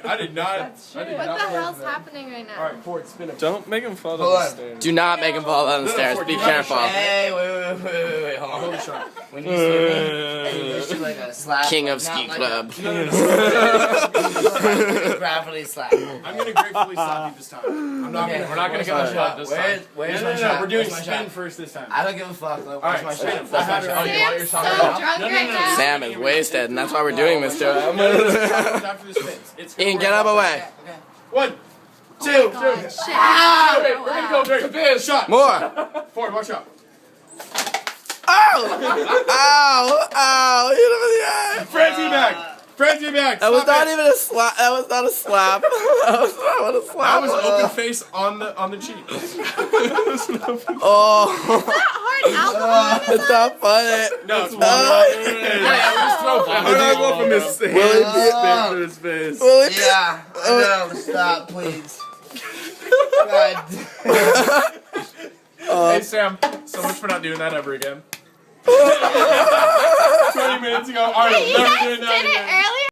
I did not. That's I did shit. not What the plan hell's for that. happening right now? Alright, Ford, spin it. Don't make him fall Hold down the on. stairs. Do not make him fall down the stairs. Be careful. Hey, wait, hold I'll on. hold the shot. When you spin me, you do like a slap. King of not Ski like Club. Gravity slap. I'm gonna gratefully slap you this time. I'm not Okay, gonna. We're not gonna where's get my my shot this time. Where's No, my no, shot? no. We're doing Where's my spin shot? first this time. I don't give a fuck. Like, Alright, where's my spin. shot? I had it already. While you're Sam's so talking drunk about. right now. Sam is wasted, and that's why we're doing this to him. After the spins. It's Ian, get out of the way. Okay. 1, 2, Oh my God, shit. Wait, we're gonna go very big shot. More. Ford, watch out. Ow! Ow! Ow! Hit him in the eye. Frenzy back. Frenzy back. That was Stop not it. even a slap. That was not a slap. That was not what a That slap was open face on the cheek. Oh, Hard alcohol. it's not funny. No, it's one. Just throw I'm not going from this thing. Will it Oh. to his face. Will it Yeah, no, stop, please. God. Hey Sam, so much for not doing that ever again. 20 minutes ago. Alright, Wait, you never guys doing that did it again. earlier?